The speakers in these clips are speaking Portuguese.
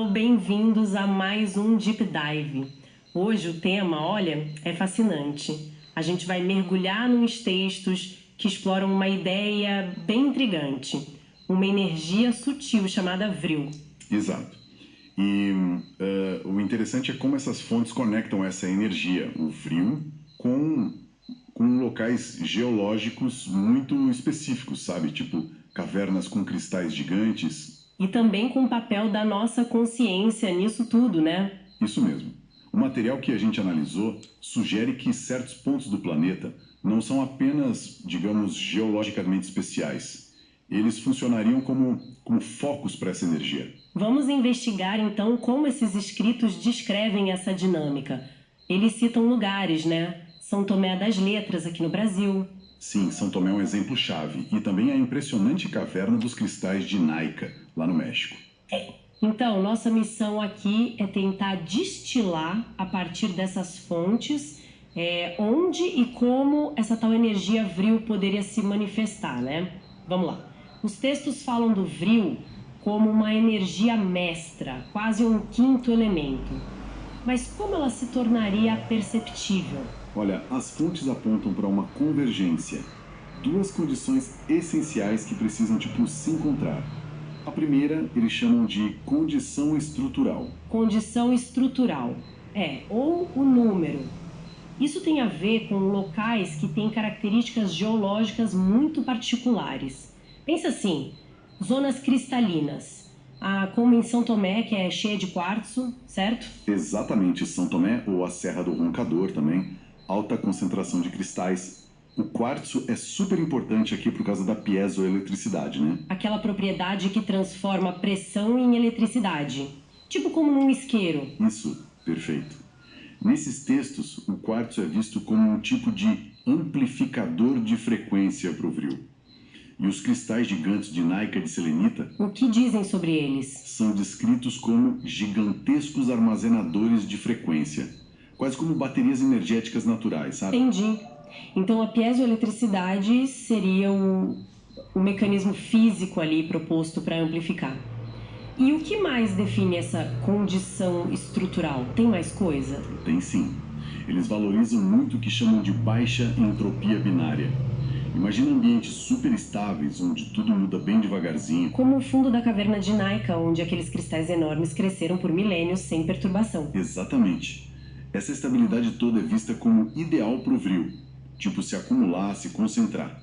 Bem-vindos a mais um Deep Dive. Hoje o tema, olha, é fascinante. A gente vai mergulhar nos textos que exploram uma ideia bem intrigante, uma energia sutil chamada vril. Exato. E o interessante é como essas fontes conectam essa energia, o vril, com locais geológicos muito específicos, sabe? Tipo cavernas com cristais gigantes. E também com o papel da nossa consciência nisso tudo, né? Isso mesmo. O material que a gente analisou sugere que certos pontos do planeta não são apenas, digamos, geologicamente especiais. Eles funcionariam como focos para essa energia. Vamos investigar então como esses escritos descrevem essa dinâmica. Eles citam lugares, né? São Tomé das Letras aqui no Brasil. Sim, São Tomé é um exemplo-chave. E também a impressionante caverna dos cristais de Naica, lá no México. Então, nossa missão aqui é tentar destilar a partir dessas fontes onde e como essa tal energia vril poderia se manifestar, né? Vamos lá. Os textos falam do vril como uma energia mestra, quase um quinto elemento. Mas como ela se tornaria perceptível? Olha, as fontes apontam para uma convergência. Duas condições essenciais que precisam, se encontrar. A primeira, eles chamam de condição estrutural. Condição estrutural. Ou o número. Isso tem a ver com locais que têm características geológicas muito particulares. Pensa assim, zonas cristalinas. Como em São Tomé, que é cheia de quartzo, certo? Exatamente, São Tomé, ou a Serra do Roncador também, alta concentração de cristais. O quartzo é super importante aqui por causa da piezoeletricidade, né? Aquela propriedade que transforma pressão em eletricidade. Tipo como num isqueiro. Isso, perfeito. Nesses textos, o quartzo é visto como um tipo de amplificador de frequência para o vril. E os cristais gigantes de Naica de selenita... O que dizem sobre eles? São descritos como gigantescos armazenadores de frequência. Quase como baterias energéticas naturais, sabe? Entendi. Então a piezoeletricidade seria o mecanismo físico ali proposto para amplificar. E o que mais define essa condição estrutural? Tem mais coisa? Tem sim. Eles valorizam muito o que chamam de baixa entropia binária. Imagina ambientes super estáveis, onde tudo muda bem devagarzinho. Como o fundo da caverna de Naica, onde aqueles cristais enormes cresceram por milênios sem perturbação. Exatamente. Essa estabilidade toda é vista como ideal para o vril. Tipo, se acumular, se concentrar.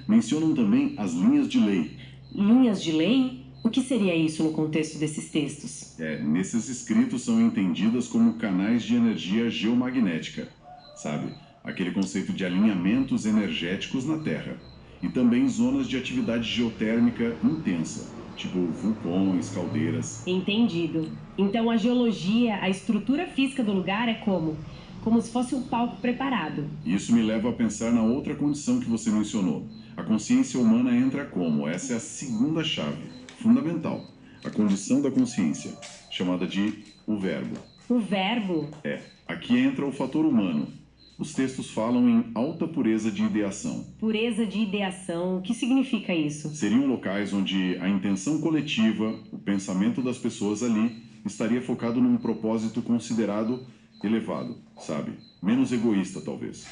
Mencionam também as linhas de lei. Linhas de lei? O que seria isso no contexto desses textos? Nesses escritos são entendidas como canais de energia geomagnética, sabe? Aquele conceito de alinhamentos energéticos na Terra. E também zonas de atividade geotérmica intensa, tipo vulcões, caldeiras. Entendido. Então a geologia, a estrutura física do lugar é como? Como se fosse um palco preparado. Isso me leva a pensar na outra condição que você mencionou. A consciência humana entra como? Essa é a segunda chave, fundamental. A condição da consciência, chamada de o verbo. O verbo? Aqui entra o fator humano. Os textos falam em alta pureza de ideação. Pureza de ideação, o que significa isso? Seriam locais onde a intenção coletiva, o pensamento das pessoas ali, estaria focado num propósito considerado elevado, sabe? Menos egoísta, talvez.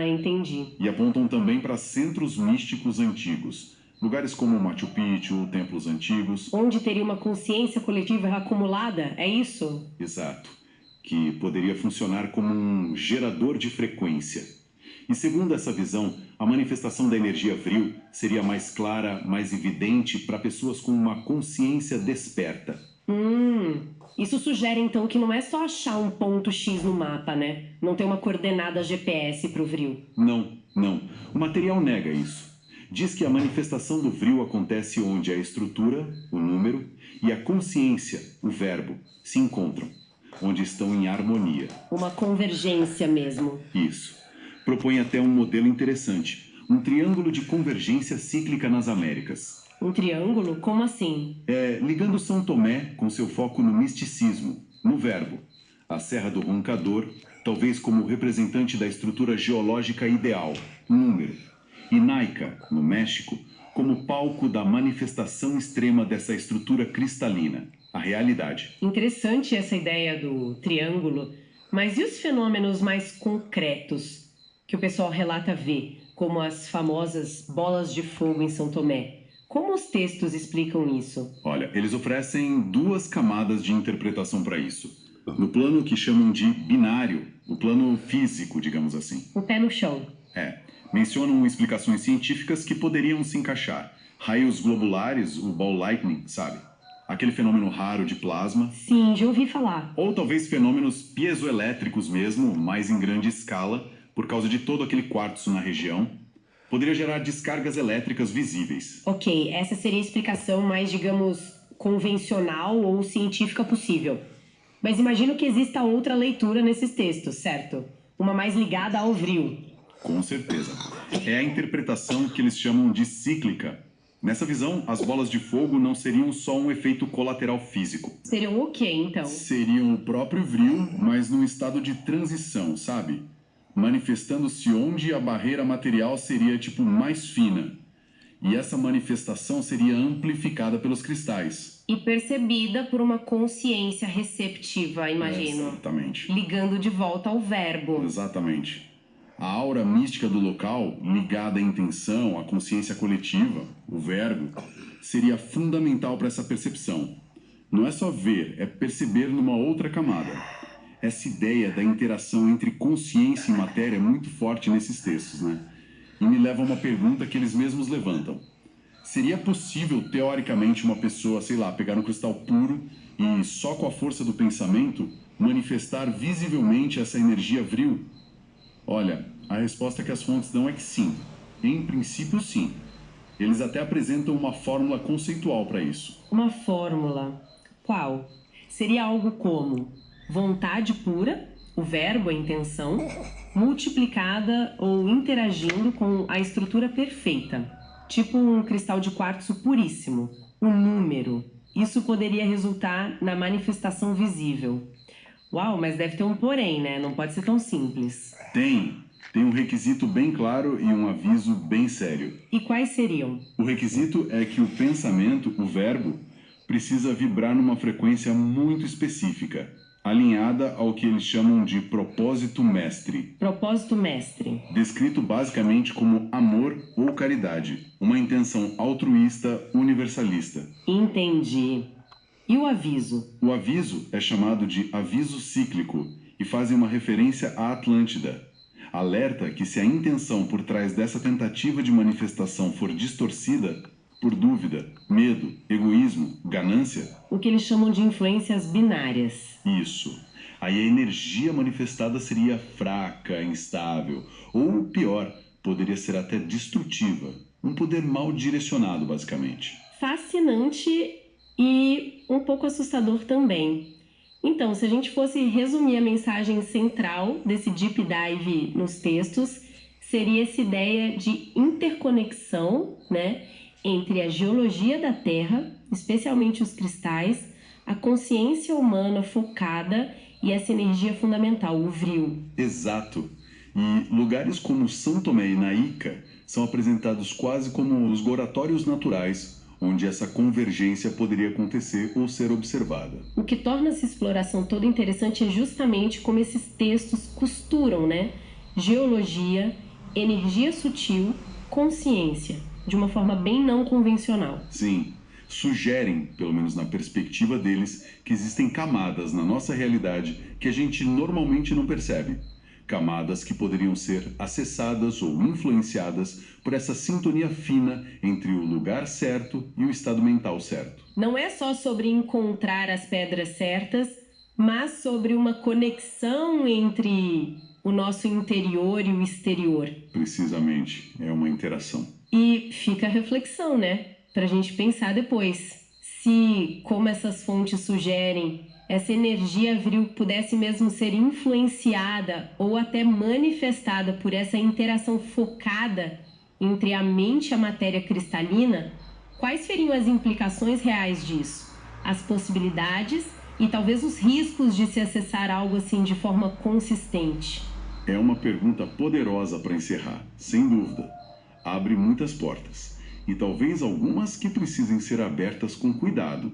Entendi. E apontam também para centros místicos antigos. Lugares como Machu Picchu, templos antigos. Onde teria uma consciência coletiva acumulada, é isso? Exato. Que poderia funcionar como um gerador de frequência. E segundo essa visão, a manifestação da energia vril seria mais clara, mais evidente para pessoas com uma consciência desperta. Isso sugere então que não é só achar um ponto X no mapa, né? Não tem uma coordenada GPS para o vril. Não. O material nega isso. Diz que a manifestação do vril acontece onde a estrutura, o número, e a consciência, o verbo, se encontram. Onde estão em harmonia. Uma convergência mesmo. Isso. Propõe até um modelo interessante. Um triângulo de convergência cíclica nas Américas. Um triângulo? Como assim? Ligando São Tomé com seu foco no misticismo, no verbo. A Serra do Roncador, talvez como representante da estrutura geológica ideal, número. E Naica, no México, como palco da manifestação extrema dessa estrutura cristalina. a realidade. Interessante essa ideia do triângulo, mas e os fenômenos mais concretos que o pessoal relata ver, como as famosas bolas de fogo em São Tomé? Como os textos explicam isso? Olha, eles oferecem duas camadas de interpretação para isso. No plano que chamam de binário, o plano físico, digamos assim. O pé no chão. Mencionam explicações científicas que poderiam se encaixar. Raios globulares, o ball lightning, sabe? Aquele fenômeno raro de plasma. Sim, já ouvi falar. Ou talvez fenômenos piezoelétricos mesmo, mais em grande escala, por causa de todo aquele quartzo na região. Poderia gerar descargas elétricas visíveis. Ok, essa seria a explicação mais, digamos, convencional ou científica possível. Mas imagino que exista outra leitura nesses textos, certo? Uma mais ligada ao vril. Com certeza. É a interpretação que eles chamam de cíclica. Nessa visão, as bolas de fogo não seriam só um efeito colateral físico. Seriam o quê, então? Seriam o próprio vril, mas num estado de transição, sabe? Manifestando-se onde a barreira material seria, tipo, mais fina. E essa manifestação seria amplificada pelos cristais. E percebida por uma consciência receptiva, imagino. Exatamente. Ligando de volta ao verbo. Exatamente. A aura mística do local, ligada à intenção, à consciência coletiva, o verbo, seria fundamental para essa percepção. Não é só ver, é perceber numa outra camada. Essa ideia da interação entre consciência e matéria é muito forte nesses textos, né? E me leva a uma pergunta que eles mesmos levantam. Seria possível, teoricamente, uma pessoa, sei lá, pegar um cristal puro e, só com a força do pensamento, manifestar visivelmente essa energia vril? Olha, a resposta que as fontes dão é que sim. Em princípio, sim. Eles até apresentam uma fórmula conceitual para isso. Uma fórmula? Qual? Seria algo como vontade pura, o verbo, a intenção, multiplicada ou interagindo com a estrutura perfeita. Tipo um cristal de quartzo puríssimo, o número. Isso poderia resultar na manifestação visível. Uau, mas deve ter um porém, né? Não pode ser tão simples. Tem um requisito bem claro e um aviso bem sério. E quais seriam? O requisito é que o pensamento, o verbo, precisa vibrar numa frequência muito específica, alinhada ao que eles chamam de propósito mestre. Propósito mestre. Descrito basicamente como amor ou caridade, uma intenção altruísta universalista. Entendi. E o aviso? O aviso é chamado de aviso cíclico e fazem uma referência à Atlântida. Alerta que se a intenção por trás dessa tentativa de manifestação for distorcida, por dúvida, medo, egoísmo, ganância... O que eles chamam de influências binárias. Isso. Aí a energia manifestada seria fraca, instável, ou pior, poderia ser até destrutiva. Um poder mal direcionado, basicamente. Fascinante e um pouco assustador também. Então, se a gente fosse resumir a mensagem central desse deep dive nos textos, seria essa ideia de interconexão, né, entre a geologia da Terra, especialmente os cristais, a consciência humana focada e essa energia fundamental, o vril. Exato. E lugares como São Tomé e Naíca são apresentados quase como os oratórios naturais, onde essa convergência poderia acontecer ou ser observada. O que torna essa exploração toda interessante é justamente como esses textos costuram, né? Geologia, energia sutil, consciência, de uma forma bem não convencional. Sim, sugerem, pelo menos na perspectiva deles, que existem camadas na nossa realidade que a gente normalmente não percebe. Camadas que poderiam ser acessadas ou influenciadas por essa sintonia fina entre o lugar certo e o estado mental certo. Não é só sobre encontrar as pedras certas, mas sobre uma conexão entre o nosso interior e o exterior. Precisamente, é uma interação. E fica a reflexão, né? Pra gente pensar depois. Se, como essas fontes sugerem, essa energia vril pudesse mesmo ser influenciada ou até manifestada por essa interação focada entre a mente e a matéria cristalina, quais seriam as implicações reais disso? As possibilidades e talvez os riscos de se acessar algo assim de forma consistente? É uma pergunta poderosa para encerrar, sem dúvida. Abre muitas portas, e talvez algumas que precisem ser abertas com cuidado,